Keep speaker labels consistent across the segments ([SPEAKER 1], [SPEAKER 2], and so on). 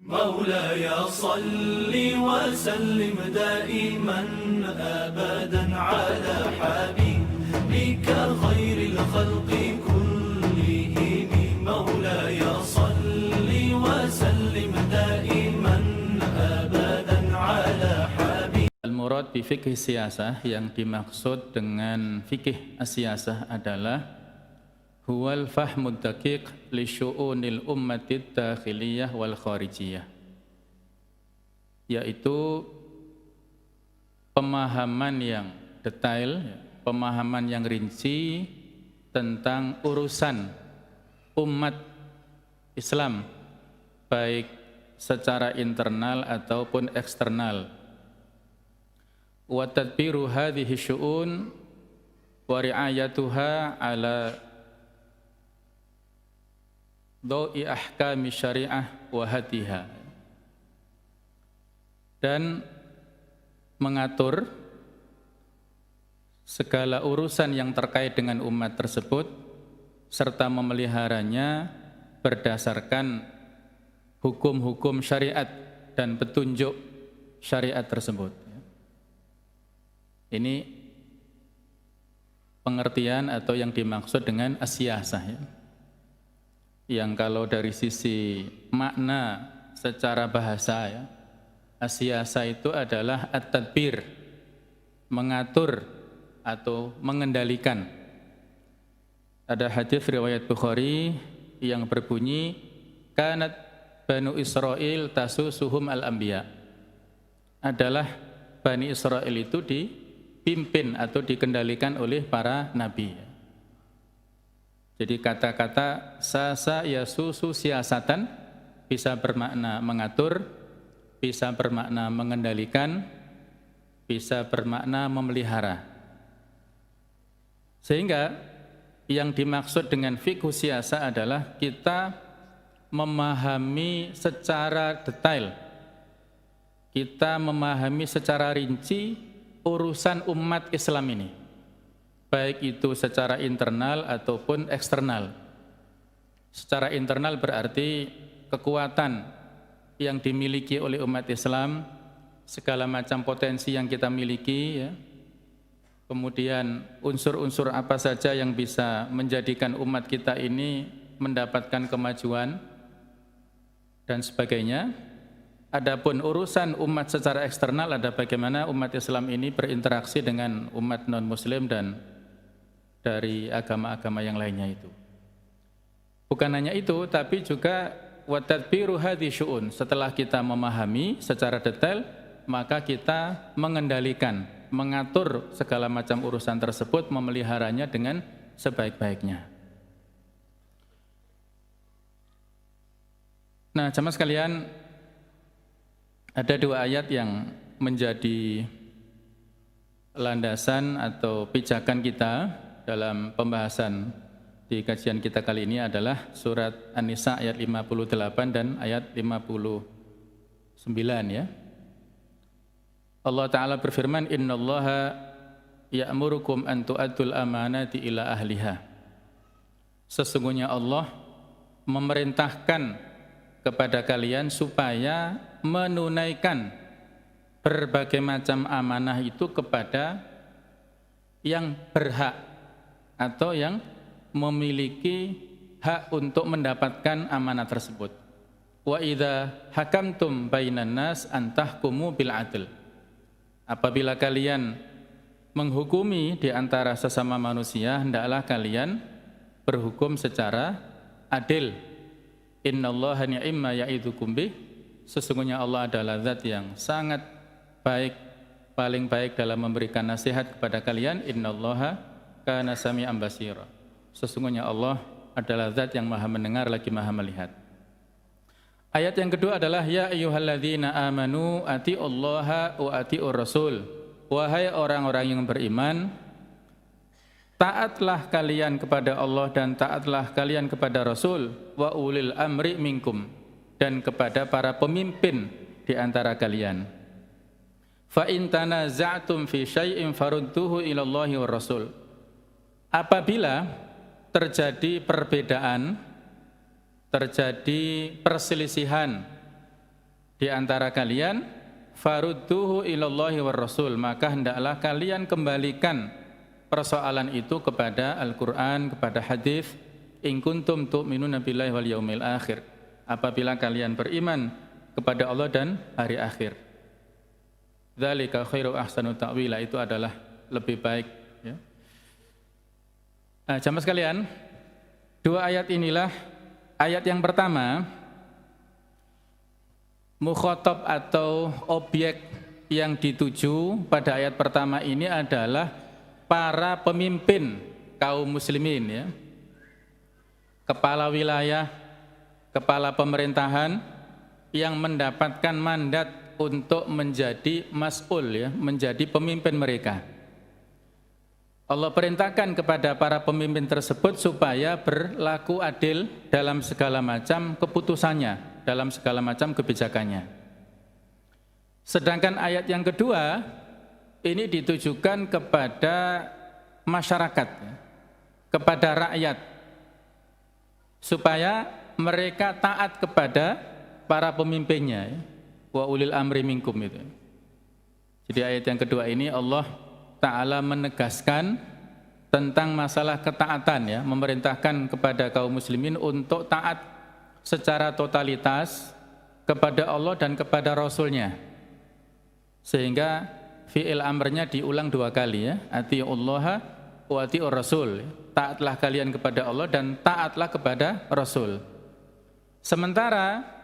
[SPEAKER 1] مولاي صل وسلم دائما أبدا على حبيبك خير الخلق كلهم مولاي صل وسلم دائما أبدا على حبيبك.
[SPEAKER 2] Al-murad bi fikih siyasah, yang dimaksud dengan fikih siyasah adalah huwal fahmud daqiq li syu'unil ummatid dakhiliyah wal kharijiyah, yaitu pemahaman yang detail, pemahaman yang rinci tentang urusan umat Islam baik secara internal ataupun eksternal. Wa tadbiru hadhihi syu'un wa ri'ayatuha ala dawi ahkami syariah wa hadiha, dan mengatur segala urusan yang terkait dengan umat tersebut serta memeliharanya berdasarkan hukum-hukum syariat dan petunjuk syariat tersebut. Ini pengertian atau yang dimaksud dengan as-siyasah, ya. Yang kalau dari sisi makna secara bahasa, ya, as-siyasah itu adalah at-tadbir, mengatur atau mengendalikan. Ada hadis riwayat Bukhari yang berbunyi kanat Banu Israil tasusuhum al-anbiya, adalah Bani Israel itu dipimpin atau dikendalikan oleh para nabi. Jadi kata-kata sasa yasusu siasatan bisa bermakna mengatur, bisa bermakna mengendalikan, bisa bermakna memelihara. Sehingga yang dimaksud dengan fikih siasa adalah kita memahami secara detail, kita memahami secara rinci urusan umat Islam ini, baik itu secara internal ataupun eksternal. Secara internal berarti kekuatan yang dimiliki oleh umat Islam, segala macam potensi yang kita miliki, ya. Kemudian unsur-unsur apa saja yang bisa menjadikan umat kita ini mendapatkan kemajuan dan sebagainya. Adapun urusan umat secara eksternal, ada bagaimana umat Islam ini berinteraksi dengan umat non-muslim dan dari agama-agama yang lainnya itu. Bukan hanya itu, tapi juga wa tadbiru hadhi syu'un. Setelah kita memahami secara detail, maka kita mengendalikan, mengatur segala macam urusan tersebut, memeliharanya dengan sebaik-baiknya. Nah, jamaah sekalian, ada dua ayat yang menjadi landasan atau pijakan kita dalam pembahasan di kajian kita kali ini adalah surat An-Nisa ayat 58 dan ayat 59, ya. Allah Ta'ala berfirman, innallaha ya'murukum an tu'addul amanati ila ahliha. Sesungguhnya Allah memerintahkan kepada kalian supaya menunaikan berbagai macam amanah itu kepada yang berhak atau yang memiliki hak untuk mendapatkan amanah tersebut. Wa idza hakamtum bainan nas an tahkumu bil adl. Apabila kalian menghukumi di antara sesama manusia, hendaklah kalian berhukum secara adil. Innallaha ni'ma ya'idzukum bih. Sesungguhnya Allah adalah zat yang sangat baik, paling baik dalam memberikan nasihat kepada kalian. Innallaha kana sami'an basira. Sesungguhnya Allah adalah zat yang maha mendengar lagi maha melihat. Ayat yang kedua adalah ya ayyuhalladzina amanu atiullaha wa atiur rasul. Wahai orang-orang yang beriman, taatlah kalian kepada Allah dan taatlah kalian kepada Rasul, wa ulil amri minkum, dan kepada para pemimpin di antara kalian. Fa in tanaza'tum fi syai'in farudduhu ila Allahi war Rasul. Apabila terjadi perbedaan, terjadi perselisihan di antara kalian, farudduhu ilallahi war rasul, maka hendaklah kalian kembalikan persoalan itu kepada Al-Qur'an, kepada hadis, in kuntum tu'minuna billahi wal yaumil akhir, apabila kalian beriman kepada Allah dan hari akhir. Dzalika khairu ahsanu ta'wila, itu adalah lebih baik, ya. Nah, jamaah sekalian, dua ayat inilah, ayat yang pertama, mukhatab atau objek yang dituju pada ayat pertama ini adalah para pemimpin kaum muslimin, ya. Kepala wilayah, kepala pemerintahan yang mendapatkan mandat untuk menjadi mas'ul, ya, menjadi pemimpin mereka. Allah perintahkan kepada para pemimpin tersebut supaya berlaku adil dalam segala macam keputusannya, dalam segala macam kebijakannya. Sedangkan ayat yang kedua ini ditujukan kepada masyarakat, kepada rakyat, supaya mereka taat kepada para pemimpinnya, ya. Wa ulil amri minkum itu. Jadi ayat yang kedua ini Allah Ta'ala menegaskan tentang masalah ketaatan, ya, memerintahkan kepada kaum muslimin untuk taat secara totalitas kepada Allah dan kepada Rasulnya, sehingga fi'il amrnya diulang dua kali, ya, atiullaha wa atiur rasul, taatlah kalian kepada Allah dan taatlah kepada Rasul. Sementara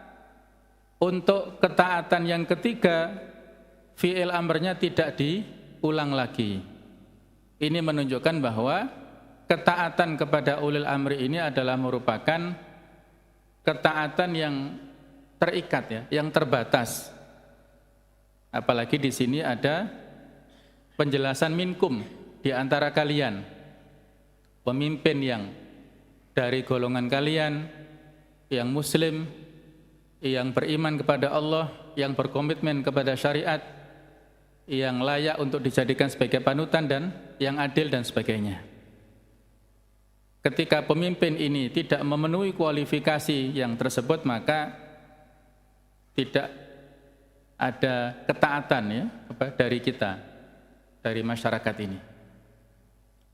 [SPEAKER 2] untuk ketaatan yang ketiga, fi'il amrnya tidak diulang lagi. Ini menunjukkan bahwa ketaatan kepada ulil amri ini adalah merupakan ketaatan yang terikat, ya, yang terbatas. Apalagi di sini ada penjelasan minkum, di antara kalian, pemimpin yang dari golongan kalian, yang muslim, yang beriman kepada Allah, yang berkomitmen kepada syariat, yang layak untuk dijadikan sebagai panutan dan yang adil dan sebagainya. Ketika pemimpin ini tidak memenuhi kualifikasi yang tersebut, maka tidak ada ketaatan, ya, dari kita, dari masyarakat ini.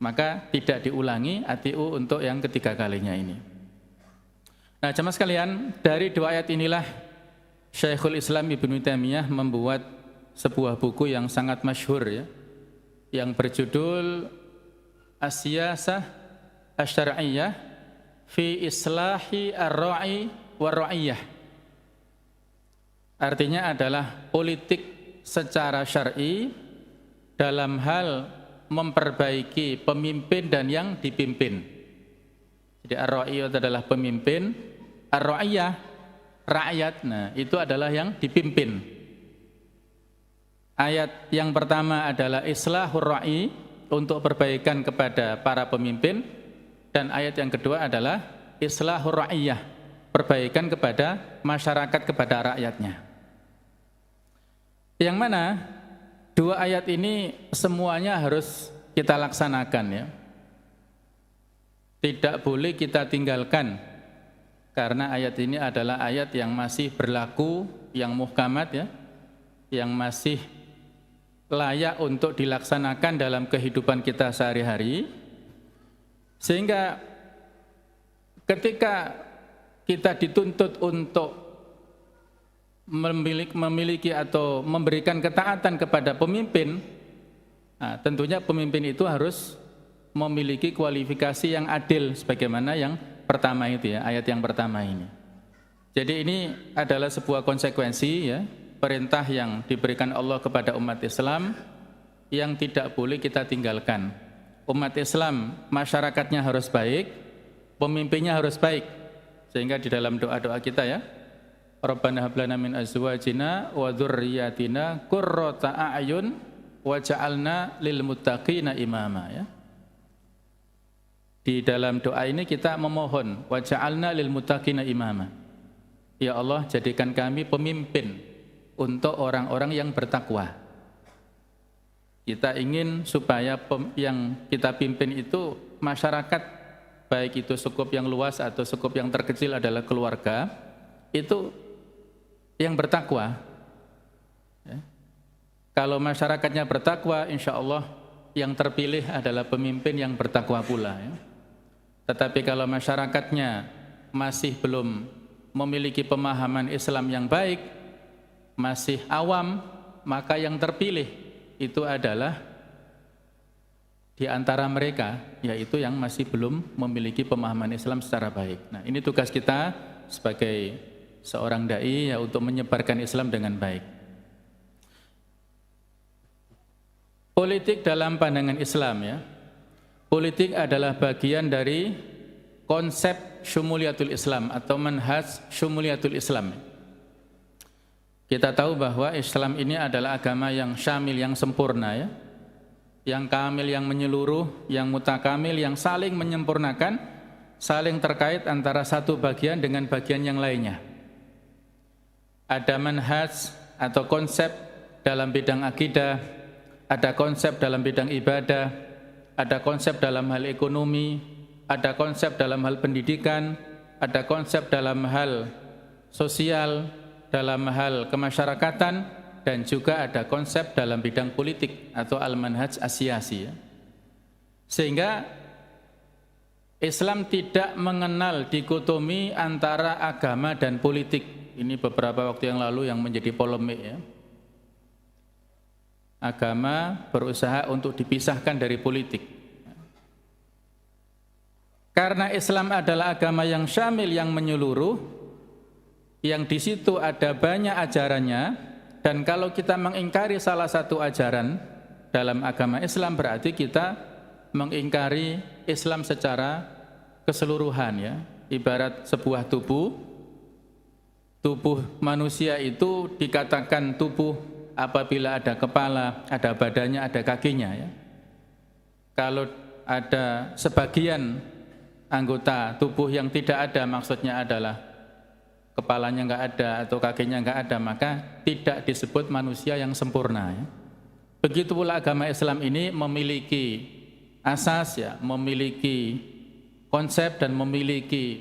[SPEAKER 2] Maka tidak diulangi atiu untuk yang ketiga kalinya ini. Nah, jemaah sekalian, dari dua ayat inilah Syekhul Islam Ibnu Taimiyah membuat sebuah buku yang sangat masyhur, ya, yang berjudul As-Siyasah Asy-Syar'iyyah fi Islahi Ar-Ra'i war-Ra'iyah. Artinya adalah politik secara syar'i dalam hal memperbaiki pemimpin dan yang dipimpin. Jadi ar-ra'i adalah pemimpin, ar-ra'iyah rakyat, nah itu adalah yang dipimpin. Ayat yang pertama adalah islahur ra'i, untuk perbaikan kepada para pemimpin, dan ayat yang kedua adalah islahur ra'iyah, perbaikan kepada masyarakat, kepada rakyatnya. Yang mana dua ayat ini semuanya harus kita laksanakan, ya. Tidak boleh kita tinggalkan, karena ayat ini adalah ayat yang masih berlaku, yang muhkamat, ya, yang masih layak untuk dilaksanakan dalam kehidupan kita sehari-hari. Sehingga ketika kita dituntut untuk memiliki atau memberikan ketaatan kepada pemimpin, nah, tentunya pemimpin itu harus memiliki kualifikasi yang adil, sebagaimana yang pertama itu, ya, ayat yang pertama ini. Jadi ini adalah sebuah konsekuensi, ya, perintah yang diberikan Allah kepada umat Islam yang tidak boleh kita tinggalkan. Umat Islam, masyarakatnya harus baik, pemimpinnya harus baik, sehingga di dalam doa-doa kita, ya, Rabbana hab lana min azwajina wa dzurriyyatina qurrata a'yun waj'alna lil muttaqina imama, ya. Di dalam doa ini kita memohon waj'alna lil muttaqina imama. Ya Allah, jadikan kami pemimpin untuk orang-orang yang bertakwa. Kita ingin supaya yang kita pimpin itu masyarakat, baik itu skup yang luas atau skup yang terkecil adalah keluarga, itu yang bertakwa. Ya. Kalau masyarakatnya bertakwa, insya Allah yang terpilih adalah pemimpin yang bertakwa pula. Ya. Tetapi kalau masyarakatnya masih belum memiliki pemahaman Islam yang baik, masih awam, maka yang terpilih itu adalah di antara mereka, yaitu yang masih belum memiliki pemahaman Islam secara baik. Nah, ini tugas kita sebagai seorang dai, ya, untuk menyebarkan Islam dengan baik. Politik dalam pandangan Islam, ya. Politik adalah bagian dari konsep syumuliyatul Islam atau manhaj syumuliyatul Islam. Kita tahu bahwa Islam ini adalah agama yang syamil, yang sempurna, ya. Yang kamil, yang menyeluruh, yang mutakamil, yang saling menyempurnakan, saling terkait antara satu bagian dengan bagian yang lainnya. Ada manhaj atau konsep dalam bidang akidah, ada konsep dalam bidang ibadah, ada konsep dalam hal ekonomi, ada konsep dalam hal pendidikan, ada konsep dalam hal sosial, dalam hal kemasyarakatan, dan juga ada konsep dalam bidang politik atau al-manhaj as-siyasi. Sehingga Islam tidak mengenal dikotomi antara agama dan politik. Ini beberapa waktu yang lalu yang menjadi polemik, ya. Agama berusaha untuk dipisahkan dari politik. Karena Islam adalah agama yang syamil, yang menyeluruh, yang di situ ada banyak ajarannya. Dan kalau kita mengingkari salah satu ajaran dalam agama Islam, berarti kita mengingkari Islam secara keseluruhan, ya. Ibarat sebuah tubuh manusia itu dikatakan tubuh apabila ada kepala, ada badannya, ada kakinya, ya. Kalau ada sebagian anggota tubuh yang tidak ada, maksudnya adalah kepalanya enggak ada atau kakinya enggak ada, maka tidak disebut manusia yang sempurna, ya. Begitu pula agama Islam ini memiliki asas, ya, memiliki konsep dan memiliki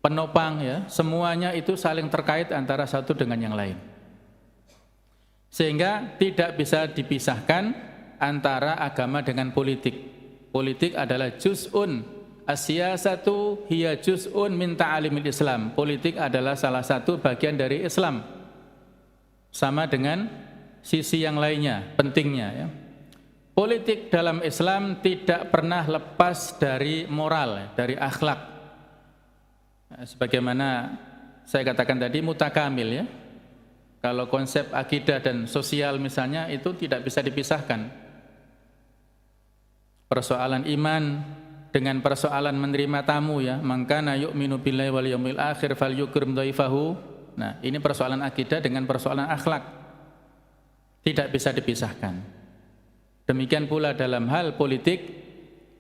[SPEAKER 2] penopang, ya. Semuanya itu saling terkait antara satu dengan yang lain. Sehingga tidak bisa dipisahkan antara agama dengan politik. Politik adalah juz'un, as-siyasatu hiya juz'un min ta'alimil Islam. Politik adalah salah satu bagian dari Islam. Sama dengan sisi yang lainnya, pentingnya, ya. Politik dalam Islam tidak pernah lepas dari moral, dari akhlak. Sebagaimana saya katakan tadi, mutakamil, ya. Kalau konsep akidah dan sosial misalnya itu tidak bisa dipisahkan. Persoalan iman dengan persoalan menerima tamu, ya, mangkana yu'minu billahi wal yaumil akhir falyukrim dhaifahu. Nah, ini persoalan akidah dengan persoalan akhlak, tidak bisa dipisahkan. Demikian pula dalam hal politik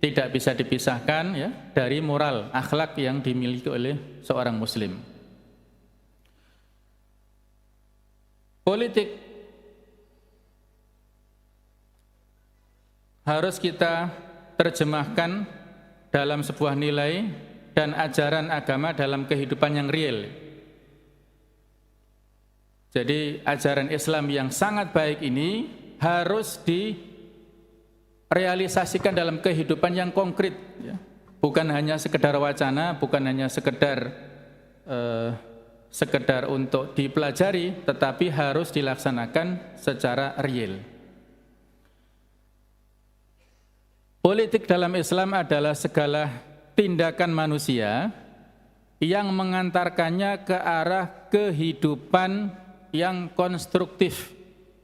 [SPEAKER 2] tidak bisa dipisahkan, ya, dari moral akhlak yang dimiliki oleh seorang muslim. Politik harus kita terjemahkan dalam sebuah nilai dan ajaran agama dalam kehidupan yang real. Jadi ajaran Islam yang sangat baik ini harus direalisasikan dalam kehidupan yang konkret, ya. Bukan hanya sekedar wacana, bukan hanya sekedar untuk dipelajari, tetapi harus dilaksanakan secara real. Politik dalam Islam adalah segala tindakan manusia yang mengantarkannya ke arah kehidupan yang konstruktif,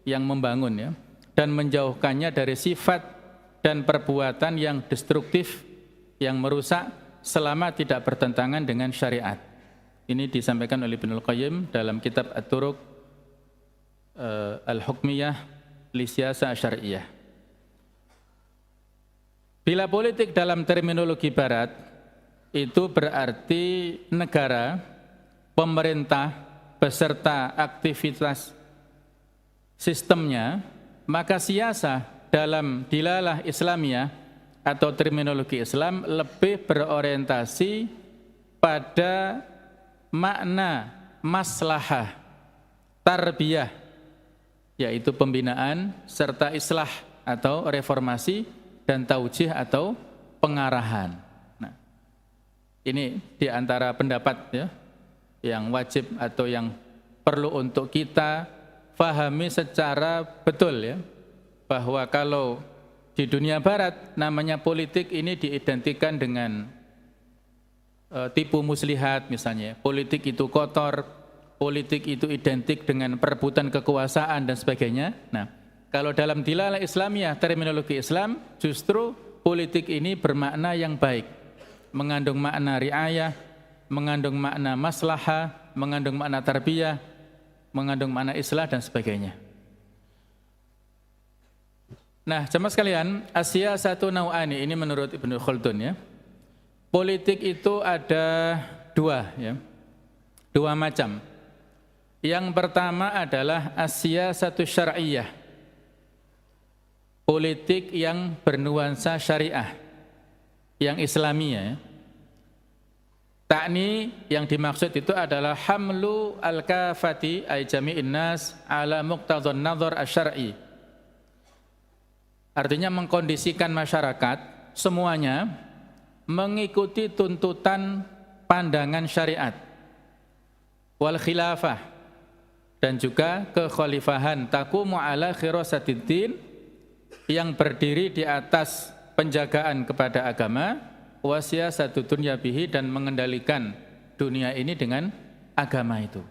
[SPEAKER 2] yang membangun, ya, dan menjauhkannya dari sifat dan perbuatan yang destruktif, yang merusak, selama tidak bertentangan dengan syariat. Ini disampaikan oleh Ibnul Qayyim dalam kitab At-Turuq Al-Hukmiyah li Siyasah Syar'iyyah. Bila politik dalam terminologi barat itu berarti negara, pemerintah beserta aktivitas sistemnya, maka siyasah dalam dilalah Islamiyah atau terminologi Islam lebih berorientasi pada makna maslahah tarbiyah, yaitu pembinaan, serta islah atau reformasi, dan taujih atau pengarahan. Nah, ini di antara pendapat ya, yang wajib atau yang perlu untuk kita fahami secara betul ya, bahwa kalau di dunia barat namanya politik ini diidentikan dengan tipu muslihat misalnya, politik itu kotor, politik itu identik dengan perebutan kekuasaan dan sebagainya. Nah, kalau dalam dilalah Islamiyah, terminologi Islam, justru politik ini bermakna yang baik, mengandung makna riayah, mengandung makna maslahah, mengandung makna tarbiyah, mengandung makna islah dan sebagainya. Nah, jemaah sekalian, as-siyasatu nau'ani, ini menurut Ibnu Khaldun ya. Politik itu ada dua ya, dua macam. Yang pertama adalah as-siyasatu syar'iyyah, politik yang bernuansa syariah, yang Islamiyah. Ta'ni yang dimaksud itu adalah hamlu al-kafati ay jami'in nas ala muqtadhan nazar asy-syar'i. Artinya mengkondisikan masyarakat semuanya mengikuti tuntutan pandangan syariat. Wal khilafah, dan juga kekhalifahan taqumu ala khirasatiddin, yang berdiri di atas penjagaan kepada agama, wasiyasatu dunya bihi, dan mengendalikan dunia ini dengan agama itu.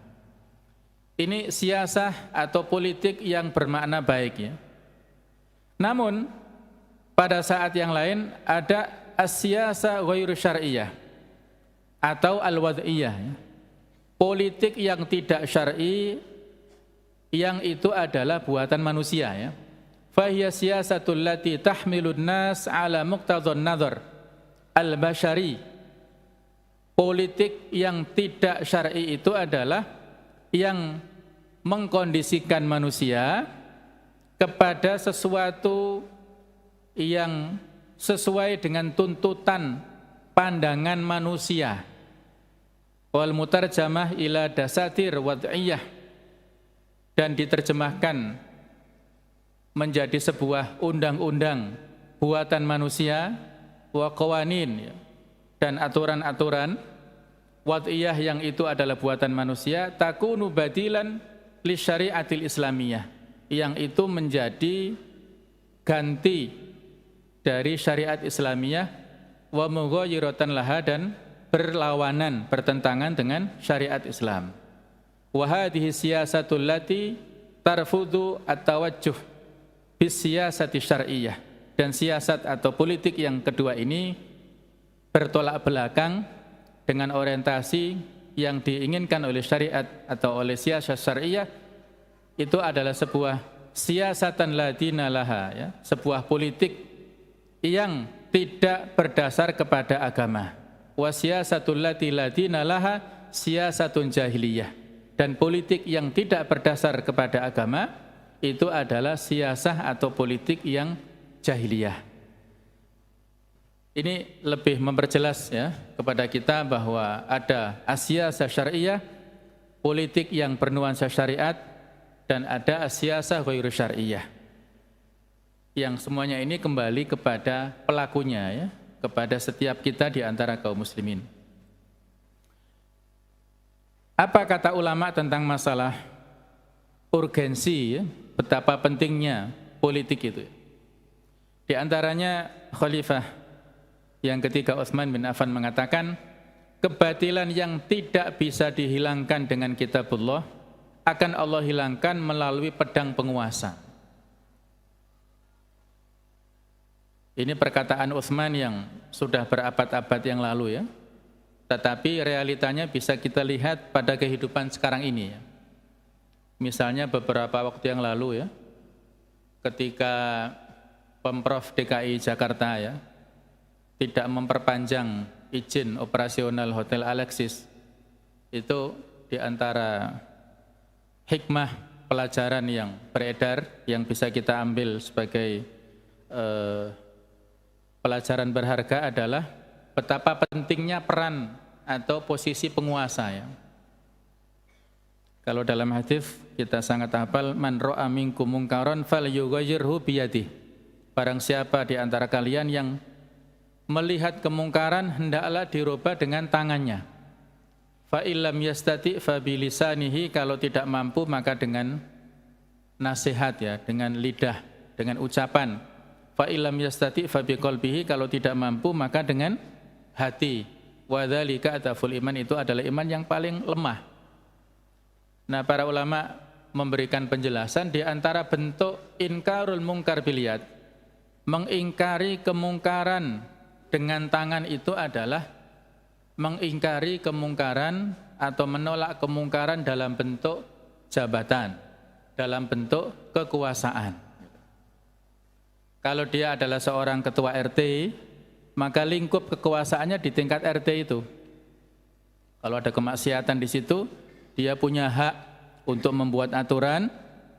[SPEAKER 2] Ini siasah atau politik yang bermakna baik ya. Namun pada saat yang lain ada as-siyasah ghairu syar'iyyah atau al-wad'iyah ya. Politik yang tidak syar'i, yang itu adalah buatan manusia ya. Fahiya siyasatul lati tahmilun nas ala muqtadhan nazar al-bashari. Politik yang tidak syar'i itu adalah yang mengkondisikan manusia kepada sesuatu yang sesuai dengan tuntutan pandangan manusia. Wal mutarjamah ila dasatir wad'iyah, dan diterjemahkan menjadi sebuah undang-undang buatan manusia, wa qawanin, dan aturan-aturan wad'iyah yang itu adalah buatan manusia, takunu badilan li syariatil islamiyah, yang itu menjadi ganti dari syariat Islamiyah, wa mughayyiratan laha, dan berlawanan, bertentangan dengan syariat Islam. Wa hadhihi siyasatul lati tarfudu at-tawajjuh bisiyasati syar'iyyah, dan siasat atau politik yang kedua ini bertolak belakang dengan orientasi yang diinginkan oleh syariat atau oleh siasat syar'iyyah. Itu adalah sebuah siasatan la dina laha ya, sebuah politik yang tidak berdasar kepada agama. Wa siyasatul lati la dina laha siyasatun jahiliyah, dan politik yang tidak berdasar kepada agama itu adalah siasah atau politik yang jahiliyah. Ini lebih memperjelas ya kepada kita bahwa ada as-siyasah syar'iyyah, politik yang bernuansa syariat, dan ada as-siyasah ghairu syar'iyyah, yang semuanya ini kembali kepada pelakunya ya, kepada setiap kita di antara kaum muslimin. Apa kata ulama tentang masalah urgensi ya, betapa pentingnya politik itu? Di antaranya Khalifah yang ketiga Utsman bin Affan mengatakan, kebatilan yang tidak bisa dihilangkan dengan kitabullah akan Allah hilangkan melalui pedang penguasa. Ini perkataan Utsman yang sudah berabad-abad yang lalu ya, tetapi realitanya bisa kita lihat pada kehidupan sekarang ini ya. Misalnya beberapa waktu yang lalu ya, ketika Pemprov DKI Jakarta ya tidak memperpanjang izin operasional Hotel Alexis, itu di antara hikmah pelajaran yang beredar yang bisa kita ambil sebagai pelajaran berharga adalah betapa pentingnya peran atau posisi penguasa ya. Kalau dalam hadis kita sangat hafal, man ra'a minkum munkaran falyughayyirhu biyadihi. Barang siapa di antara kalian yang melihat kemungkaran, hendaklah dirubah dengan tangannya. Fa illam yastati fa bilisanihi, kalau tidak mampu maka dengan nasihat ya, dengan lidah, dengan ucapan. Fa illam yastati fa biqalbihi, kalau tidak mampu maka dengan hati. Wa dzalika ataful iman, itu adalah iman yang paling lemah. Nah, para ulama memberikan penjelasan di antara bentuk inkarul mungkar biliyad, mengingkari kemungkaran dengan tangan itu adalah mengingkari kemungkaran atau menolak kemungkaran dalam bentuk jabatan, dalam bentuk kekuasaan. Kalau dia adalah seorang ketua RT, maka lingkup kekuasaannya di tingkat RT itu. Kalau ada kemaksiatan di situ, dia punya hak untuk membuat aturan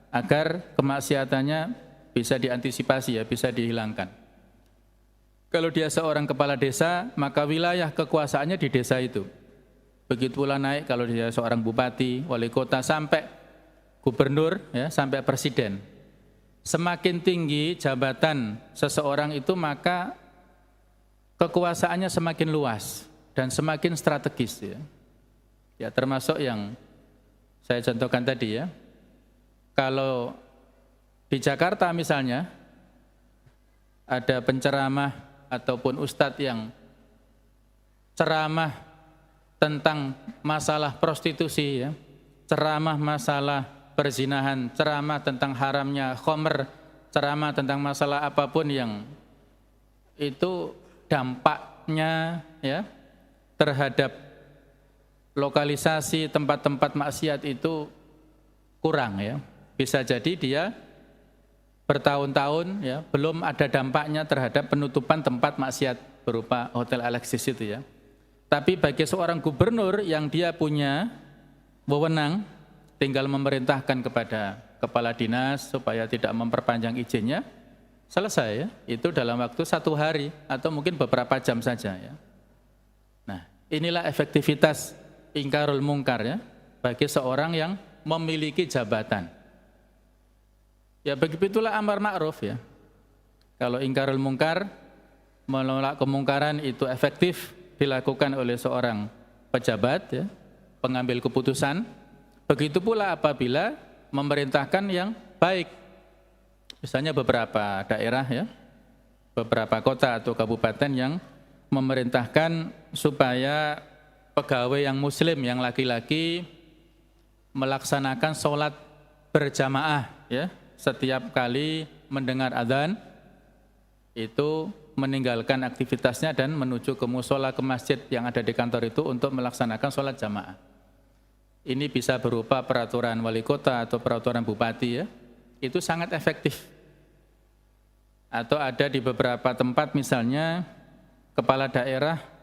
[SPEAKER 2] agar kemaksiatannya bisa diantisipasi ya, bisa dihilangkan. Kalau dia seorang kepala desa, maka wilayah kekuasaannya di desa itu. Begitu pula naik kalau dia seorang bupati, wali kota, sampai gubernur ya, sampai presiden. Semakin tinggi jabatan seseorang itu, maka kekuasaannya semakin luas dan semakin strategis ya. Ya, termasuk yang saya contohkan tadi ya. Kalau di Jakarta misalnya ada penceramah ataupun ustadz yang ceramah tentang masalah prostitusi ya, ceramah masalah perzinahan, ceramah tentang haramnya khamr, ceramah tentang masalah apapun yang itu dampaknya ya terhadap lokalisasi tempat-tempat maksiat itu kurang ya. Bisa jadi dia bertahun-tahun ya belum ada dampaknya terhadap penutupan tempat maksiat berupa Hotel Alexis itu ya. Tapi bagi seorang gubernur yang dia punya wewenang, tinggal memerintahkan kepada kepala dinas supaya tidak memperpanjang izinnya, selesai ya. Itu dalam waktu 1 hari atau mungkin beberapa jam saja ya. Nah, inilah efektivitas ingkarul mungkar ya, bagi seorang yang memiliki jabatan. Ya begitulah amar ma'ruf ya. Kalau ingkarul mungkar, menolak kemungkaran itu efektif dilakukan oleh seorang pejabat ya, pengambil keputusan. Begitu pula apabila memerintahkan yang baik. Misalnya beberapa daerah ya, beberapa kota atau kabupaten yang memerintahkan supaya pegawai yang muslim, yang laki-laki melaksanakan sholat berjamaah ya, setiap kali mendengar adzan itu meninggalkan aktivitasnya dan menuju ke musola, ke masjid yang ada di kantor itu untuk melaksanakan sholat jamaah. Ini bisa berupa peraturan wali kota atau peraturan bupati ya, itu sangat efektif. Atau ada di beberapa tempat misalnya kepala daerah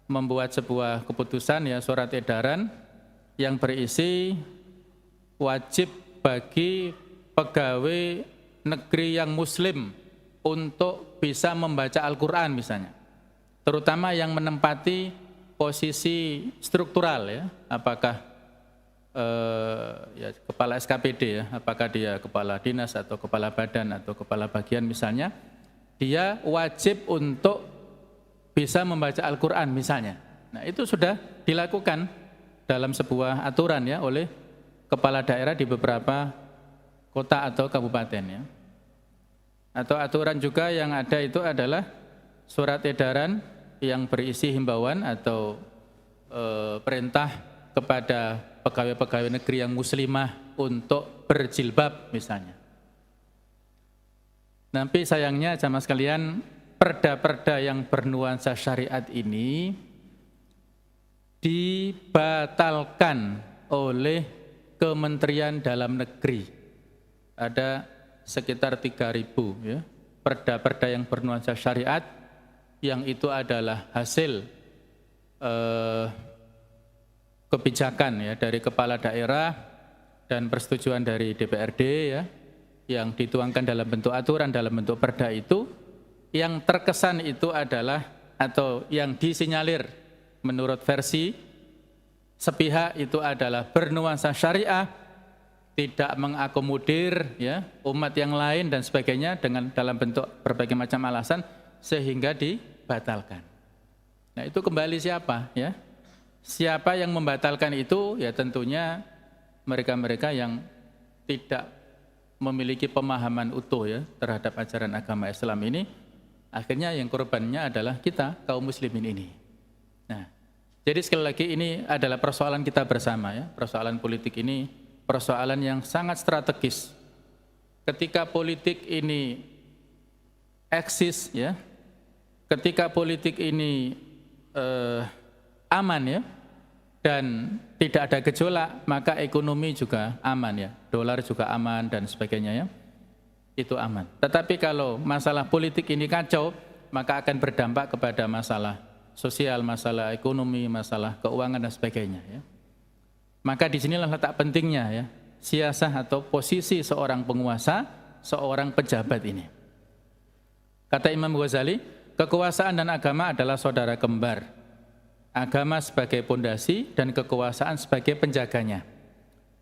[SPEAKER 2] membuat sebuah keputusan ya, surat edaran yang berisi wajib bagi pegawai negeri yang muslim untuk bisa membaca Al-Quran misalnya, terutama yang menempati posisi struktural ya, apakah ya, kepala SKPD ya, apakah dia kepala dinas atau kepala badan atau kepala bagian misalnya, dia wajib untuk bisa membaca Al-Quran misalnya. Nah, itu sudah dilakukan dalam sebuah aturan ya oleh kepala daerah di beberapa kota atau kabupaten ya. Atau aturan juga yang ada itu adalah surat edaran yang berisi himbauan atau perintah kepada pegawai-pegawai negeri yang muslimah untuk berjilbab misalnya. Tapi sayangnya jamaah sekalian, perda-perda yang bernuansa syariat ini dibatalkan oleh Kementerian Dalam Negeri. Ada sekitar 3.000 ya, perda-perda yang bernuansa syariat, yang itu adalah hasil kebijakan ya dari kepala daerah dan persetujuan dari DPRD ya, yang dituangkan dalam bentuk aturan, dalam bentuk perda itu. Yang terkesan itu adalah atau yang disinyalir menurut versi sepihak itu adalah bernuansa syariah, tidak mengakomodir ya umat yang lain dan sebagainya dengan dalam bentuk berbagai macam alasan sehingga dibatalkan. Nah, itu kembali siapa ya? Siapa yang membatalkan itu? Ya tentunya mereka-mereka yang tidak memiliki pemahaman utuh ya terhadap ajaran agama Islam ini. Akhirnya yang korbannya adalah kita kaum muslimin ini. Nah, jadi sekali lagi ini adalah persoalan kita bersama ya. Persoalan politik ini persoalan yang sangat strategis. Ketika politik ini eksis ya, ketika politik ini aman ya, dan tidak ada gejolak, maka ekonomi juga aman ya, dolar juga aman dan sebagainya ya, itu aman. Tetapi kalau masalah politik ini kacau, maka akan berdampak kepada masalah sosial, masalah ekonomi, masalah keuangan dan sebagainya ya. Maka disinilah letak pentingnya ya, siasah atau posisi seorang penguasa, seorang pejabat ini. Kata Imam Ghazali, kekuasaan dan agama adalah saudara kembar. Agama sebagai pondasi dan kekuasaan sebagai penjaganya.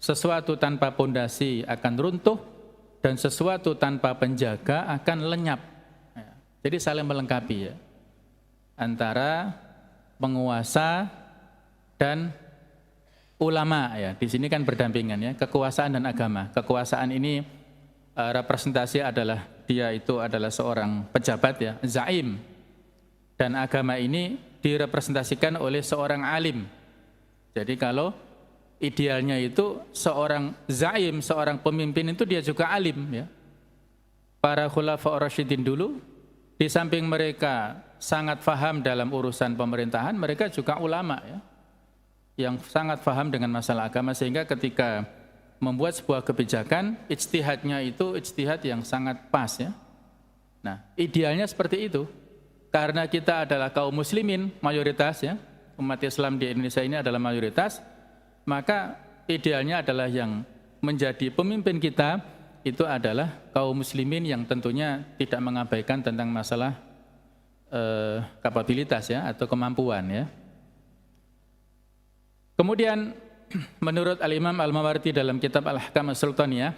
[SPEAKER 2] Sesuatu tanpa pondasi akan runtuh dan sesuatu tanpa penjaga akan lenyap. Jadi saling melengkapi ya, antara penguasa dan ulama ya. Di sini kan berdampingan ya, kekuasaan dan agama. Kekuasaan ini representasi adalah dia itu adalah seorang pejabat ya, zaim. Dan agama ini direpresentasikan oleh seorang alim. Jadi kalau idealnya itu seorang zaim, seorang pemimpin itu dia juga alim ya. Para khulafa ar-rasyidin dulu, di samping mereka sangat faham dalam urusan pemerintahan, mereka juga ulama ya, yang sangat faham dengan masalah agama, sehingga ketika membuat sebuah kebijakan, ijtihadnya itu ijtihad yang sangat pas ya. Nah, idealnya seperti itu. Karena kita adalah kaum muslimin mayoritas ya, umat Islam di Indonesia ini adalah mayoritas, maka idealnya adalah yang menjadi pemimpin kita itu adalah kaum muslimin yang tentunya tidak mengabaikan tentang masalah kapabilitas ya atau kemampuan ya. Kemudian menurut Al-Imam Al-Mawardi dalam kitab Al-Ahkam As-Sultaniyah,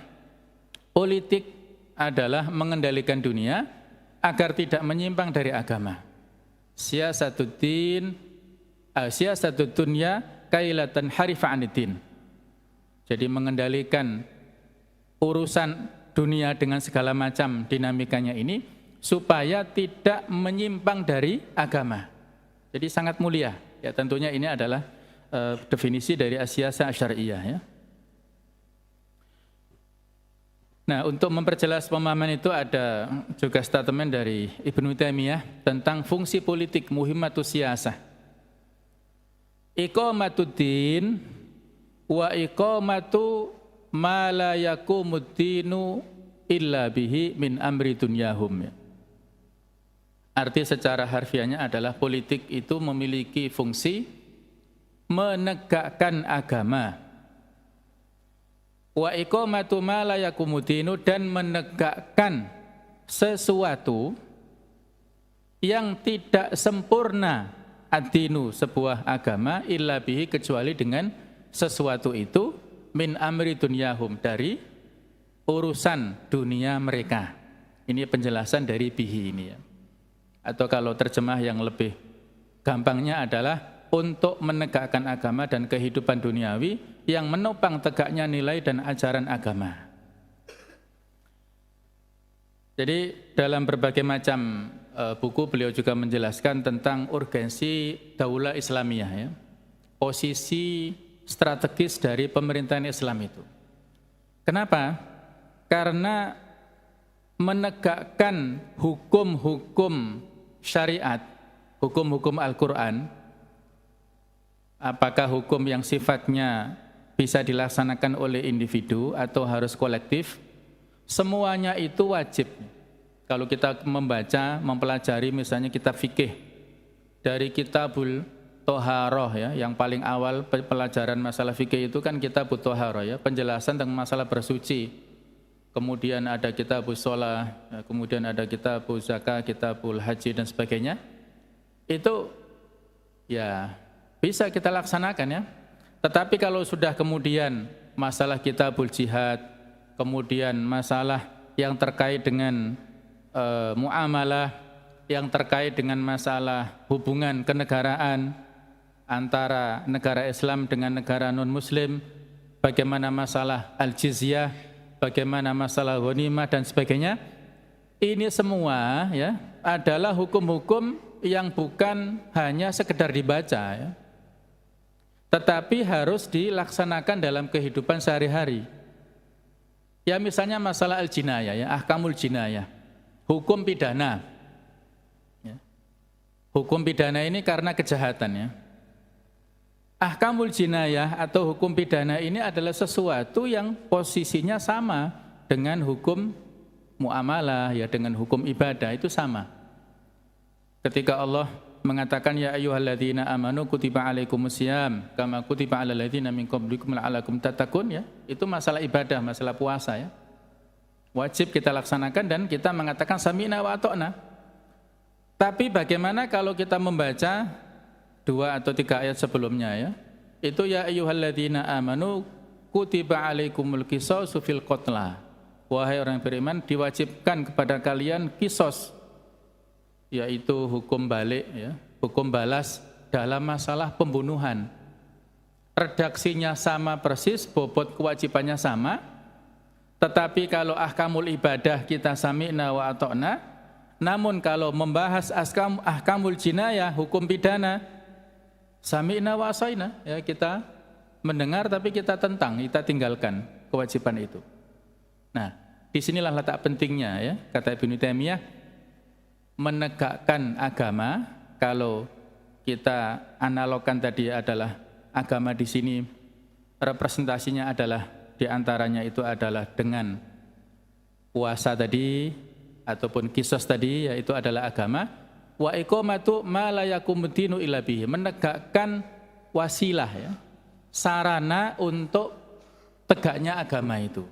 [SPEAKER 2] politik adalah mengendalikan dunia agar tidak menyimpang dari agama. Siyasatud dunya kailatan harifa anidin. Jadi mengendalikan urusan dunia dengan segala macam dinamikanya ini supaya tidak menyimpang dari agama. Jadi sangat mulia. Ya tentunya ini adalah definisi dari as-siyasah syariah ya. Nah, untuk memperjelas pemahaman itu ada juga statement dari Ibnu Taimiyah tentang fungsi politik muhimmatus siyasah. Iqamatuddin wa iqamatu ma la yakumuddinu illa bihi min amri dunyahum. Arti secara harfiahnya adalah politik itu memiliki fungsi menegakkan agama. Wa iqamatu ma la yakumuddinu, dan menegakkan sesuatu yang tidak sempurna ad-dinu, sebuah agama, illa bihi, kecuali dengan sesuatu itu, min amri dunyahum, dari urusan dunia mereka. Ini penjelasan dari bihi ini ya. Atau kalau terjemah yang lebih gampangnya adalah untuk menegakkan agama dan kehidupan duniawi yang menopang tegaknya nilai dan ajaran agama. Jadi dalam berbagai macam buku beliau juga menjelaskan tentang urgensi daulah Islamiyah ya. Posisi strategis dari pemerintahan Islam itu. Kenapa? Karena menegakkan hukum-hukum syariat, hukum-hukum Al-Quran, apakah hukum yang sifatnya bisa dilaksanakan oleh individu atau harus kolektif, semuanya itu wajib. Kalau kita membaca, mempelajari misalnya kitab fikih, dari kitabul Toharoh ya, yang paling awal pelajaran masalah fikih itu kan kitabul Toharoh ya, penjelasan tentang masalah bersuci. Kemudian ada kitabul Sholah, kemudian ada kitabul Zakah, kitabul Haji dan sebagainya. Itu ya bisa kita laksanakan ya. Tetapi kalau sudah kemudian masalah kitabul jihad, kemudian masalah yang terkait dengan muamalah, yang terkait dengan masalah hubungan kenegaraan antara negara Islam dengan negara non-Muslim, bagaimana masalah al-jizyah, bagaimana masalah ghanimah dan sebagainya, ini semua ya adalah hukum-hukum yang bukan hanya sekedar dibaca ya, tetapi harus dilaksanakan dalam kehidupan sehari-hari. Ya misalnya masalah al-jinayah ya, ahkamul jinayah, hukum pidana. Ya. Hukum pidana ini karena kejahatan ya. Ahkamul jinayah atau hukum pidana ini adalah sesuatu yang posisinya sama dengan hukum muamalah ya, dengan hukum ibadah itu sama. Ketika Allah mengatakan ya ayyuhalladzina amanu kutiba alaikumusiyam kama kutiba alal ladzina min qablikum la'allakum tattaqun ya, itu masalah ibadah, masalah puasa ya. Wajib kita laksanakan dan kita mengatakan sami'na wa ata'na. Tapi bagaimana kalau kita membaca 2 atau 3 ayat sebelumnya ya, itu ya ayyuhalladzina amanu kutiba alaikumul qisasu fil qatla, wahai orang beriman diwajibkan kepada kalian kisos, yaitu hukum balik ya, hukum balas dalam masalah pembunuhan. Redaksinya sama persis, bobot kewajibannya sama, tetapi kalau ahkamul ibadah kita sami'na wa ata'na, namun kalau membahas ahkamul jinayah, hukum pidana, sami'na wa asaina ya, kita mendengar tapi kita tentang, kita tinggalkan kewajiban itu. Nah, disinilah letak pentingnya ya, kata Ibnu Taimiyah, menegakkan agama. Kalau kita analogkan tadi adalah agama di sini representasinya adalah diantaranya itu adalah dengan puasa tadi ataupun kisos tadi, yaitu adalah agama. Wa iqamatu ma la yaqumu dinu illa bihi, menegakkan wasilah ya, sarana untuk tegaknya agama itu.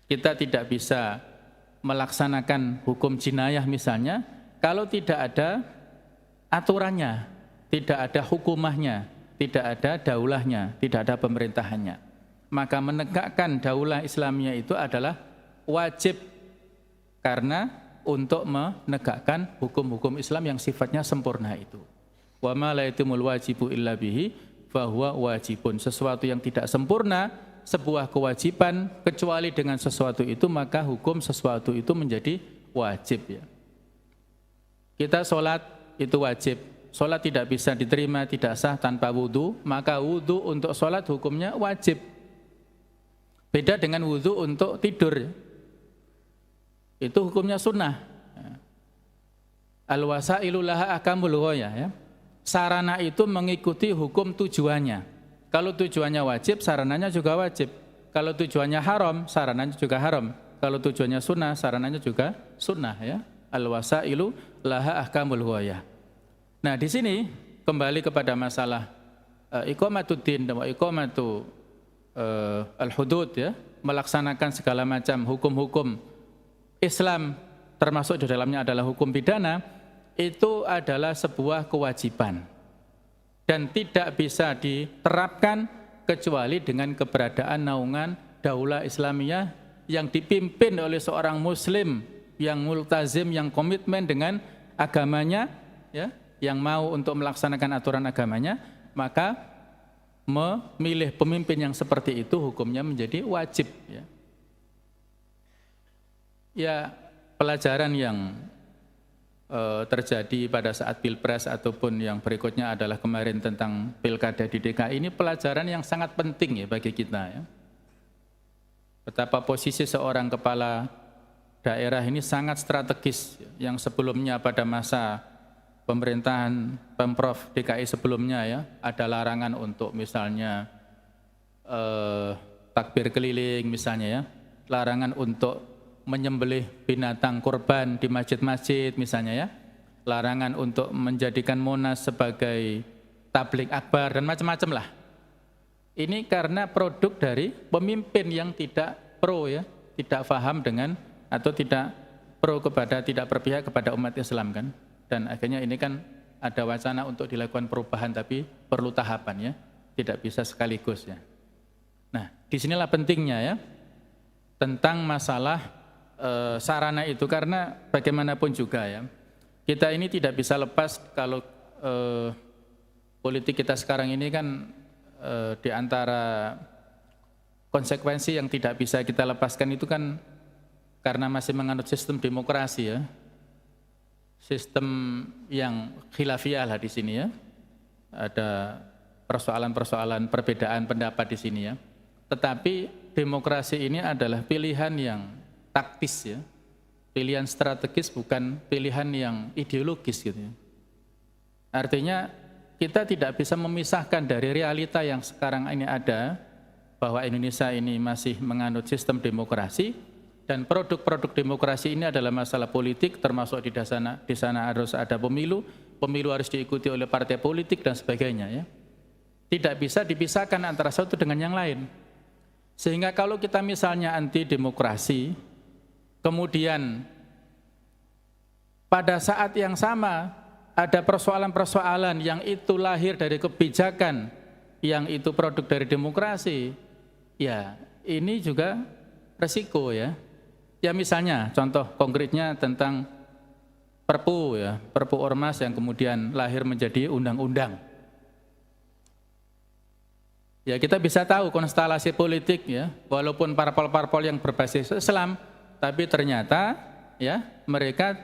[SPEAKER 2] Kita tidak bisa melaksanakan hukum jinayah misalnya kalau tidak ada aturannya, tidak ada hukumahnya, tidak ada daulahnya, tidak ada pemerintahannya. Maka menegakkan daulah Islamiyah itu adalah wajib, karena untuk menegakkan hukum-hukum Islam yang sifatnya sempurna itu. Wa ma la yatimul wajibu illa bihi fahuwa wajibun. Sesuatu yang tidak sempurna, sebuah kewajiban, kecuali dengan sesuatu itu maka hukum sesuatu itu menjadi wajib ya. Kita sholat itu wajib. Sholat tidak bisa diterima, tidak sah tanpa wudu, maka wudu untuk sholat hukumnya wajib. Beda dengan wudu untuk tidur ya. Itu hukumnya sunnah. Al-wasailu laha ahkamul ghayah ya. Sarana itu mengikuti hukum tujuannya. Kalau tujuannya wajib, sarananya juga wajib. Kalau tujuannya haram, sarananya juga haram. Kalau tujuannya sunnah, sarananya juga sunnah ya. Al-wasailu laha ahkamul ghayah. Nah, di sini kembali kepada masalah iqamatuddin dan iqamatu al-hudud ya, melaksanakan segala macam hukum-hukum Islam, termasuk di dalamnya adalah hukum pidana, itu adalah sebuah kewajiban dan tidak bisa diterapkan kecuali dengan keberadaan naungan daulah Islamiyah yang dipimpin oleh seorang muslim yang multazim, yang komitmen dengan agamanya ya, yang mau untuk melaksanakan aturan agamanya, maka memilih pemimpin yang seperti itu hukumnya menjadi wajib ya. Ya, pelajaran yang terjadi pada saat Pilpres ataupun yang berikutnya adalah kemarin tentang Pilkada di DKI, ini pelajaran yang sangat penting ya bagi kita ya. Betapa posisi seorang kepala daerah ini sangat strategis, yang sebelumnya pada masa pemerintahan Pemprov DKI sebelumnya ya, ada larangan untuk misalnya takbir keliling misalnya ya, larangan untuk menyembelih binatang kurban di masjid-masjid misalnya ya, larangan untuk menjadikan Monas sebagai tablik akbar dan macam-macam lah. Ini karena produk dari pemimpin yang tidak pro ya, tidak paham dengan atau tidak pro kepada, tidak berpihak kepada umat Islam kan. Dan akhirnya ini kan ada wacana untuk dilakukan perubahan tapi perlu tahapan ya. tidak bisa sekaligus ya. Nah, disinilah pentingnya ya tentang masalah sarana itu, karena bagaimanapun juga ya kita ini tidak bisa lepas kalau politik kita sekarang ini kan di antara konsekuensi yang tidak bisa kita lepaskan itu kan karena masih menganut sistem demokrasi ya, sistem yang khilafiyah lah di sini ya. Ada persoalan-persoalan perbedaan pendapat di sini ya. Tetapi demokrasi ini adalah pilihan yang taktis ya, pilihan strategis, bukan pilihan yang ideologis gitu ya. Artinya kita tidak bisa memisahkan dari realita yang sekarang ini ada, bahwa Indonesia ini masih menganut sistem demokrasi, dan produk-produk demokrasi ini adalah masalah politik, termasuk di sana harus ada pemilu harus diikuti oleh partai politik dan sebagainya ya. Tidak bisa dipisahkan antara satu dengan yang lain. Sehingga kalau kita misalnya anti demokrasi, kemudian pada saat yang sama ada persoalan-persoalan yang itu lahir dari kebijakan yang itu produk dari demokrasi, ya ini juga resiko ya. Ya misalnya contoh konkretnya tentang Perpu ya, Perpu Ormas yang kemudian lahir menjadi undang-undang. Ya kita bisa tahu konstelasi politik ya, walaupun parpol-parpol yang berbasis Islam, tapi ternyata ya mereka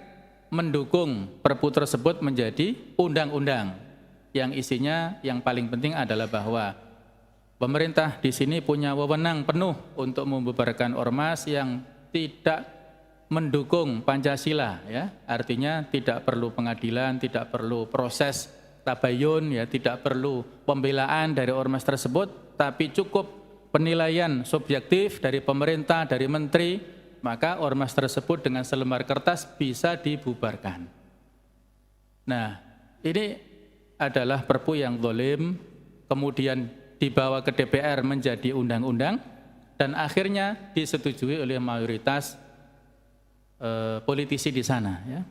[SPEAKER 2] mendukung Perpu tersebut menjadi undang-undang yang isinya yang paling penting adalah bahwa pemerintah di sini punya wewenang penuh untuk membubarkan ormas yang tidak mendukung Pancasila ya, artinya tidak perlu pengadilan, tidak perlu proses tabayun ya, tidak perlu pembelaan dari ormas tersebut, tapi cukup penilaian subjektif dari pemerintah, dari menteri, maka ormas tersebut dengan selembar kertas bisa dibubarkan. Nah, ini adalah perpu yang zalim, kemudian dibawa ke DPR menjadi undang-undang, dan akhirnya disetujui oleh mayoritas politisi di sana ya.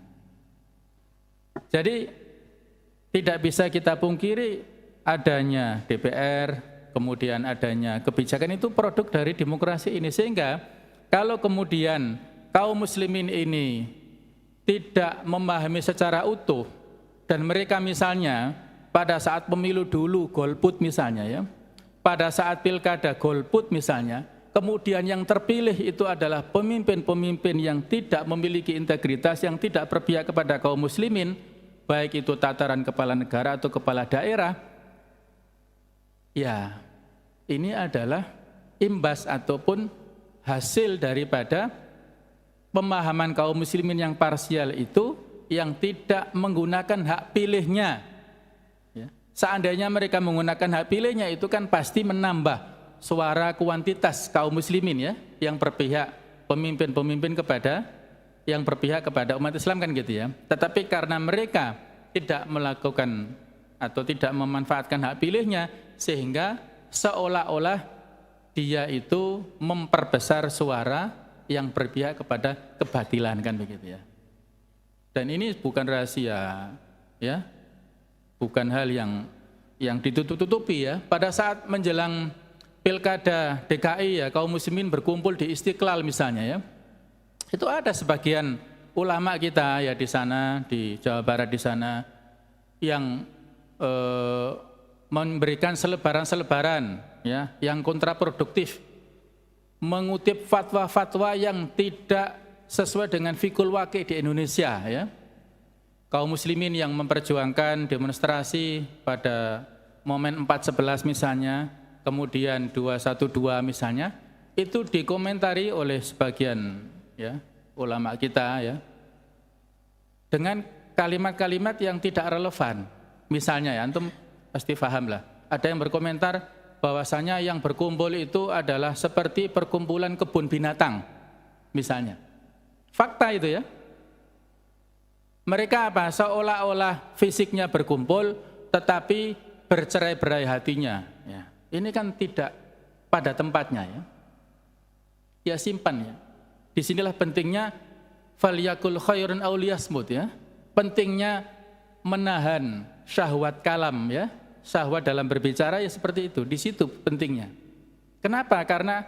[SPEAKER 2] Jadi tidak bisa kita pungkiri adanya DPR, kemudian adanya kebijakan itu produk dari demokrasi ini, sehingga kalau kemudian kaum muslimin ini tidak memahami secara utuh dan mereka misalnya pada saat pemilu dulu golput misalnya ya, pada saat pilkada golput misalnya, kemudian yang terpilih itu adalah pemimpin-pemimpin yang tidak memiliki integritas, yang tidak berpihak kepada kaum muslimin, baik itu tataran kepala negara atau kepala daerah, ya ini adalah imbas ataupun hasil daripada pemahaman kaum muslimin yang parsial itu, yang tidak menggunakan hak pilihnya. Seandainya mereka menggunakan hak pilihnya itu kan pasti menambah suara kuantitas kaum muslimin ya, yang berpihak pemimpin-pemimpin kepada yang berpihak kepada umat Islam kan gitu ya. Tetapi karena mereka tidak melakukan atau tidak memanfaatkan hak pilihnya, sehingga seolah-olah dia itu memperbesar suara yang berpihak kepada kebatilan kan begitu ya. Dan ini bukan rahasia ya, bukan hal yang ditutup-tutupi ya. Pada saat menjelang Pilkada DKI ya, kaum muslimin berkumpul di Istiqlal misalnya ya. Itu ada sebagian ulama kita ya di sana, di Jawa Barat di sana, yang memberikan selebaran-selebaran ya, yang kontraproduktif, mengutip fatwa-fatwa yang tidak sesuai dengan fikul waqi di Indonesia ya. Kaum muslimin yang memperjuangkan demonstrasi pada momen 4.11 misalnya, kemudian 212 misalnya, itu dikomentari oleh sebagian ya ulama kita ya dengan kalimat-kalimat yang tidak relevan. Misalnya ya, antum pasti paham lah. Ada yang berkomentar bahwasanya yang berkumpul itu adalah seperti perkumpulan kebun binatang misalnya. Fakta itu ya. Mereka apa? Seolah-olah fisiknya berkumpul tetapi bercerai-berai hatinya ya. Ini kan tidak pada tempatnya ya. Ya simpan ya. Disinilah pentingnya falyakul khairun aw liyasmut ya. Pentingnya menahan syahwat kalam ya, syahwat dalam berbicara ya seperti itu, di situ pentingnya. Kenapa? Karena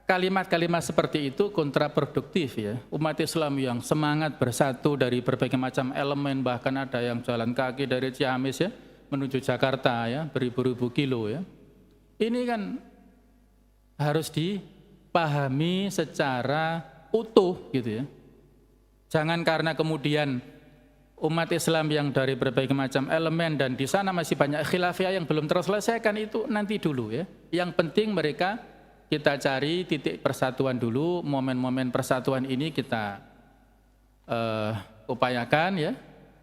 [SPEAKER 2] kalimat-kalimat seperti itu kontraproduktif ya. Umat Islam yang semangat bersatu dari berbagai macam elemen, bahkan ada yang jalan kaki dari Ciamis ya menuju Jakarta ya, beribu-ribu kilo ya. Ini kan harus dipahami secara utuh gitu ya. Jangan karena kemudian umat Islam yang dari berbagai macam elemen dan di sana masih banyak khilafiyah yang belum terselesaikan, itu nanti dulu ya. Yang penting mereka kita cari titik persatuan dulu, momen-momen persatuan ini kita upayakan ya.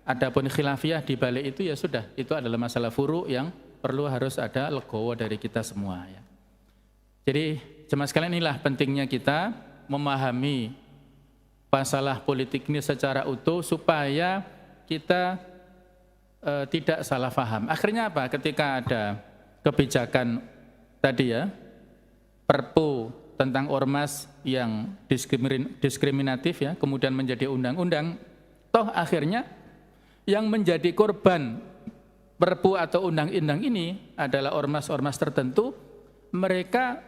[SPEAKER 2] Adapun khilafiyah di balik itu ya sudah, itu adalah masalah furu yang perlu harus ada legowo dari kita semua ya. Jadi jemaah sekalian, inilah pentingnya kita memahami masalah politik ini secara utuh supaya kita tidak salah paham. Akhirnya apa? Ketika ada kebijakan tadi ya, Perpu tentang ormas yang diskriminatif ya, kemudian menjadi undang-undang, toh akhirnya yang menjadi korban Perpu atau undang-undang ini adalah ormas-ormas tertentu. Mereka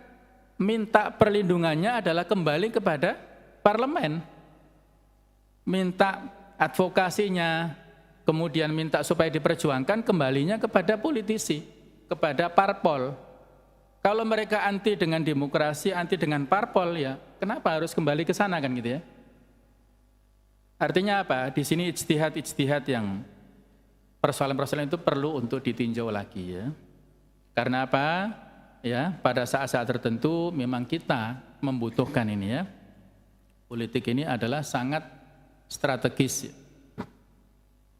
[SPEAKER 2] minta perlindungannya adalah kembali kepada parlemen, minta advokasinya, kemudian minta supaya diperjuangkan kembalinya kepada politisi, kepada parpol. Kalau mereka anti dengan demokrasi, anti dengan parpol, ya kenapa harus kembali ke sana kan gitu ya? Artinya apa? Di sini ijtihad yang persoalan-persoalan itu perlu untuk ditinjau lagi ya. Karena apa? Ya, pada saat-saat tertentu memang kita membutuhkan ini ya. Politik ini adalah sangat strategis.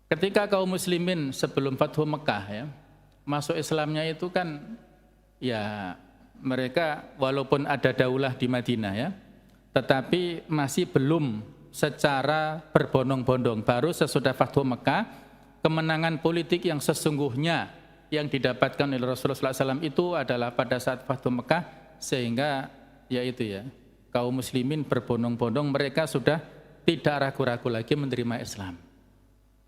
[SPEAKER 2] Ketika kaum muslimin sebelum Fathu Mekah ya, masuk Islamnya itu kan ya mereka walaupun ada daulah di Madinah ya, tetapi masih belum secara berbondong-bondong. Baru sesudah Fathu Mekah, kemenangan politik yang sesungguhnya yang didapatkan oleh Rasulullah SAW itu adalah pada saat Fathu Mekah, sehingga yaitu ya kaum muslimin berbondong-bondong, mereka sudah tidak ragu-ragu lagi menerima Islam.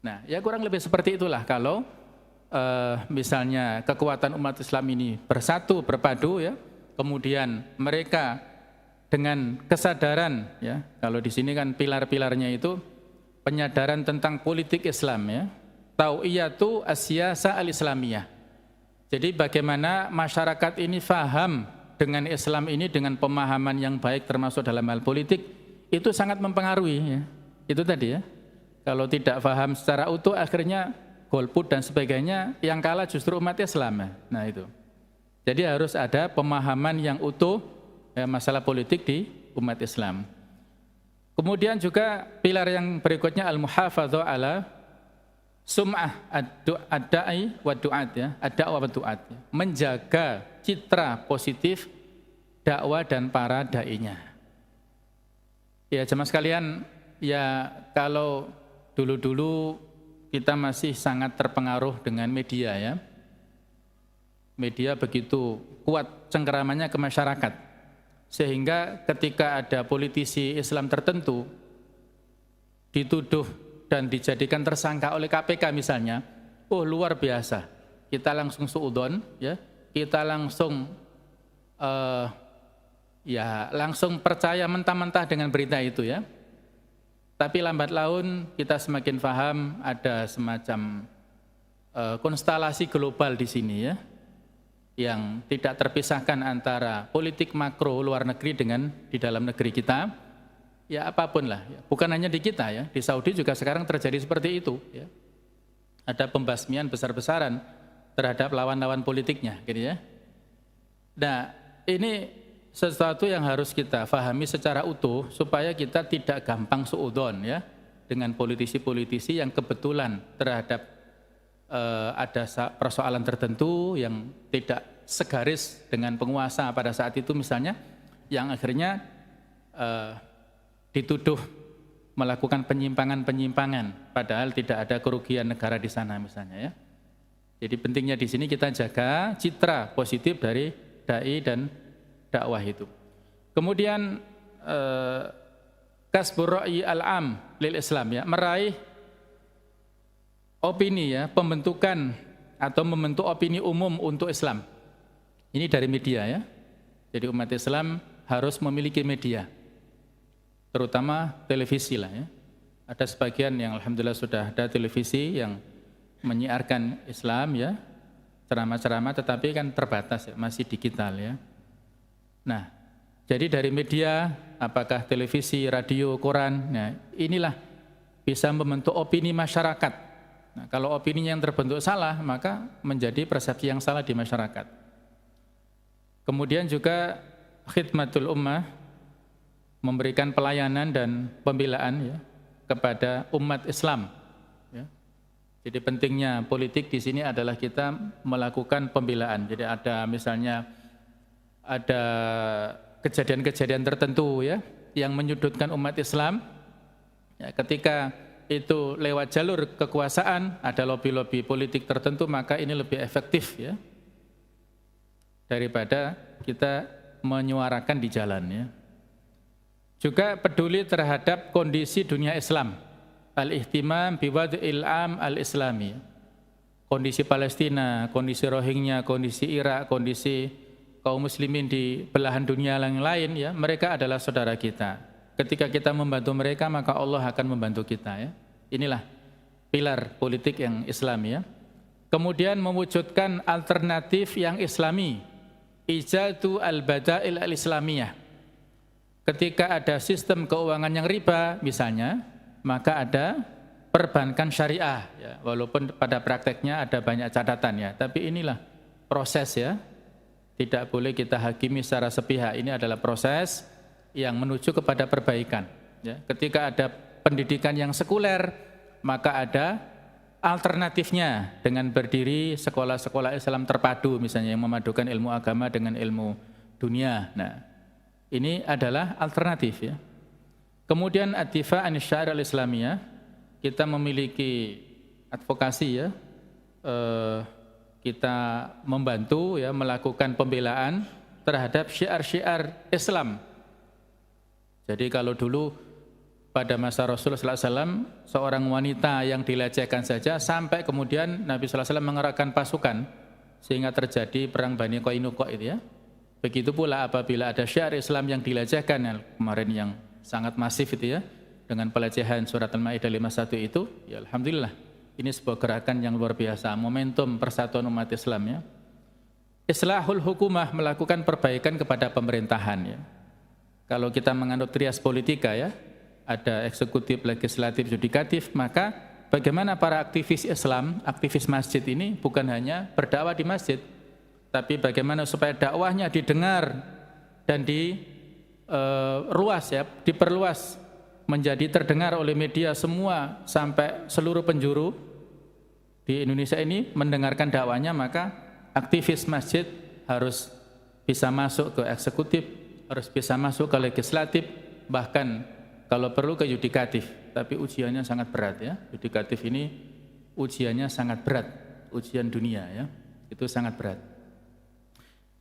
[SPEAKER 2] Nah, ya kurang lebih seperti itulah kalau misalnya kekuatan umat Islam ini bersatu, berpadu ya, kemudian mereka dengan kesadaran ya, kalau di sini kan pilar-pilarnya itu penyadaran tentang politik Islam ya, tau'iyatu as-siyasah al-islamiyah. Jadi bagaimana masyarakat ini faham dengan Islam ini dengan pemahaman yang baik termasuk dalam hal politik, itu sangat mempengaruhi ya. Itu tadi ya. Kalau tidak paham secara utuh akhirnya golput dan sebagainya, yang kalah justru umat Islam ya. Nah itu. Jadi harus ada pemahaman yang utuh ya, masalah politik di umat Islam. Kemudian juga pilar yang berikutnya al-muhafadzah ala sum'ah ad-da'i wa du'at ya, ad-da'wa wa du'at ya. Menjaga citra positif dakwah dan para da'inya. Ya jemaah sekalian, ya kalau dulu-dulu kita masih sangat terpengaruh dengan media ya. Media begitu kuat cengkeramannya ke masyarakat. Sehingga ketika ada politisi Islam tertentu dituduh dan dijadikan tersangka oleh KPK misalnya, oh luar biasa. Kita langsung suudzon ya, kita langsung langsung percaya mentah-mentah dengan berita itu ya. Tapi lambat laun kita semakin paham ada semacam konstelasi global di sini ya, yang tidak terpisahkan antara politik makro luar negeri dengan di dalam negeri kita. Ya apapun lah, ya. Bukan hanya di kita ya, di Saudi juga sekarang terjadi seperti itu ya. Ada pembasmian besar-besaran terhadap lawan-lawan politiknya gitu ya. Nah ini sesuatu yang harus kita pahami secara utuh supaya kita tidak gampang suudzon ya dengan politisi-politisi yang kebetulan terhadap ada persoalan tertentu yang tidak segaris dengan penguasa pada saat itu misalnya, yang akhirnya dituduh melakukan penyimpangan-penyimpangan padahal tidak ada kerugian negara di sana misalnya ya. Jadi pentingnya di sini kita jaga citra positif dari dai dan dakwah itu. Kemudian kasbur ra'i al-am lil Islam ya, meraih opini ya, pembentukan atau membentuk opini umum untuk Islam. Ini dari media ya. Jadi umat Islam harus memiliki media, terutama televisi lah ya. Ada sebagian yang alhamdulillah sudah ada televisi yang menyiarkan Islam ya, ceramah-ceramah, tetapi kan terbatas ya, masih digital ya. Nah, jadi dari media, apakah televisi, radio, koran, nah inilah bisa membentuk opini masyarakat. Nah, kalau opininya yang terbentuk salah, maka menjadi persepsi yang salah di masyarakat. Kemudian juga khidmatul ummah, memberikan pelayanan dan pembelaan ya, kepada umat Islam. Ya. Jadi pentingnya politik di sini adalah kita melakukan pembelaan. Jadi ada misalnya ada kejadian-kejadian tertentu ya yang menyudutkan umat Islam. Ya, ketika itu lewat jalur kekuasaan, ada lobby-lobby politik tertentu, maka ini lebih efektif ya daripada kita menyuarakan di jalan ya. Juga peduli terhadap kondisi dunia Islam, al-ihtimam biwad'il am al-islami. Kondisi Palestina, kondisi Rohingya, kondisi Irak, kondisi kaum muslimin di belahan dunia yang lain ya, mereka adalah saudara kita. Ketika kita membantu mereka, maka Allah akan membantu kita ya. Inilah pilar politik yang Islam ya. Kemudian mewujudkan alternatif yang Islami, ijadu al-badail al-islamiyah. Ketika ada sistem keuangan yang riba misalnya, maka ada perbankan syariah ya. Walaupun pada prakteknya ada banyak catatan ya, tapi inilah proses ya. Tidak boleh kita hakimi secara sepihak. Ini adalah proses yang menuju kepada perbaikan ya. Ketika ada pendidikan yang sekuler, maka ada alternatifnya dengan berdiri sekolah-sekolah Islam terpadu misalnya yang memadukan ilmu agama dengan ilmu dunia. Nah, ini adalah alternatif ya. Kemudian ad-difa' an syariah al-islamiyah, kita memiliki advokasi ya, kita membantu ya melakukan pembelaan terhadap syiar-syiar Islam. Jadi kalau dulu pada masa Rasulullah SAW, seorang wanita yang dilecehkan saja sampai kemudian Nabi SAW mengerahkan pasukan sehingga terjadi perang Bani Qainuqa itu ya. Begitu pula apabila ada syiar Islam yang dilecehkan yang kemarin yang sangat masif itu ya, dengan pelecehan surat Al-Maidah 51 itu, ya alhamdulillah ini sebuah gerakan yang luar biasa, momentum persatuan umat Islam ya. Islahul hukumah, melakukan perbaikan kepada pemerintahan ya. Kalau kita menganut trias politika ya, ada eksekutif, legislatif, yudikatif, maka bagaimana para aktivis Islam, aktivis masjid ini bukan hanya berdakwah di masjid, tapi bagaimana supaya dakwahnya didengar dan diperluas ya, diperluas menjadi terdengar oleh media semua sampai seluruh penjuru di Indonesia ini mendengarkan dakwahnya, maka aktivis masjid harus bisa masuk ke eksekutif, harus bisa masuk ke legislatif, bahkan kalau perlu ke yudikatif. Tapi ujiannya sangat berat ya. Yudikatif ini ujiannya sangat berat, ujian dunia ya, itu sangat berat.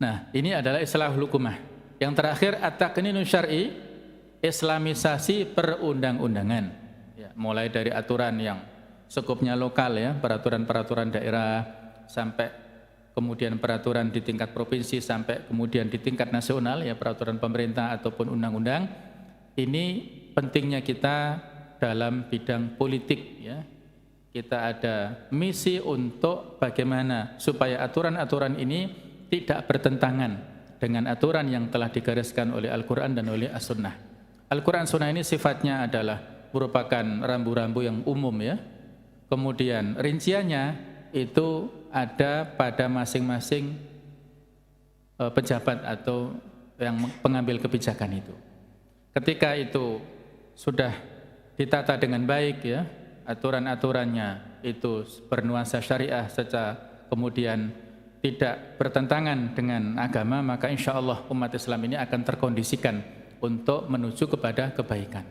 [SPEAKER 2] Nah, ini adalah islahul hukumah. Yang terakhir at-taqninu syar'i, islamisasi perundang-undangan ya, mulai dari aturan yang skopnya lokal ya, peraturan-peraturan daerah, sampai kemudian peraturan di tingkat provinsi, sampai kemudian di tingkat nasional ya, peraturan pemerintah ataupun undang-undang. Ini pentingnya kita dalam bidang politik ya. Kita ada misi untuk bagaimana supaya aturan-aturan ini tidak bertentangan dengan aturan yang telah digariskan oleh Al-Quran dan oleh As-Sunnah. Al-Quran Sunnah ini sifatnya adalah merupakan rambu-rambu yang umum ya. Kemudian rinciannya itu ada pada masing-masing pejabat atau yang pengambil kebijakan itu. Ketika itu sudah ditata dengan baik ya, aturan-aturannya itu bernuansa syariah secara kemudian tidak bertentangan dengan agama, maka insya Allah umat Islam ini akan terkondisikan untuk menuju kepada kebaikan.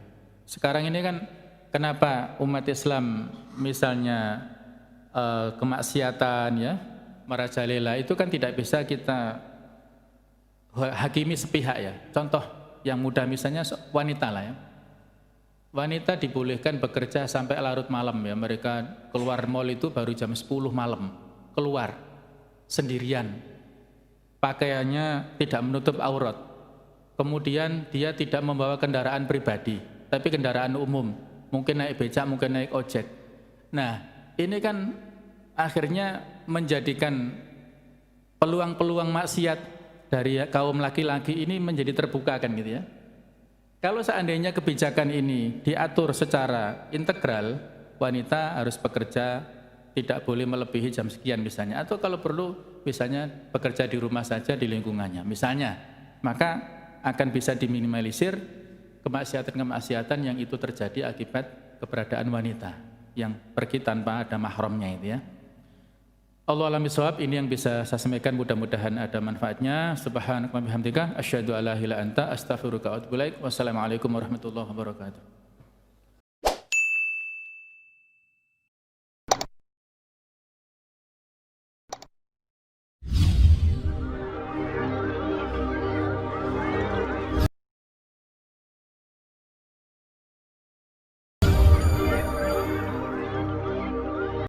[SPEAKER 2] Sekarang ini kan kenapa umat Islam misalnya kemaksiatan ya, merajalela itu kan tidak bisa kita hakimi sepihak ya. Contoh yang mudah misalnya wanita lah ya. Wanita dibolehkan bekerja sampai larut malam ya. Mereka keluar mall itu baru jam 10 malam. keluar sendirian, pakaiannya tidak menutup aurat, kemudian dia tidak membawa kendaraan pribadi, tapi kendaraan umum, mungkin naik becak, mungkin naik ojek. Nah, ini kan akhirnya menjadikan peluang-peluang maksiat dari kaum laki-laki ini menjadi terbuka kan gitu ya. Kalau seandainya kebijakan ini diatur secara integral, wanita harus bekerja, tidak boleh melebihi jam sekian misalnya, atau kalau perlu misalnya bekerja di rumah saja di lingkungannya misalnya, maka akan bisa diminimalisir kemaksiatan-kemaksiatan yang itu terjadi akibat keberadaan wanita yang pergi tanpa ada mahramnya itu ya. Allah alam bisawab, ini yang bisa saya sampaikan, mudah-mudahan ada manfaatnya. Subhanaka wa bihamdika asyhadu an la ilaha illa anta astaghfiruka wa atubu ilaik. Wassalamualaikum warahmatullahi wabarakatuh.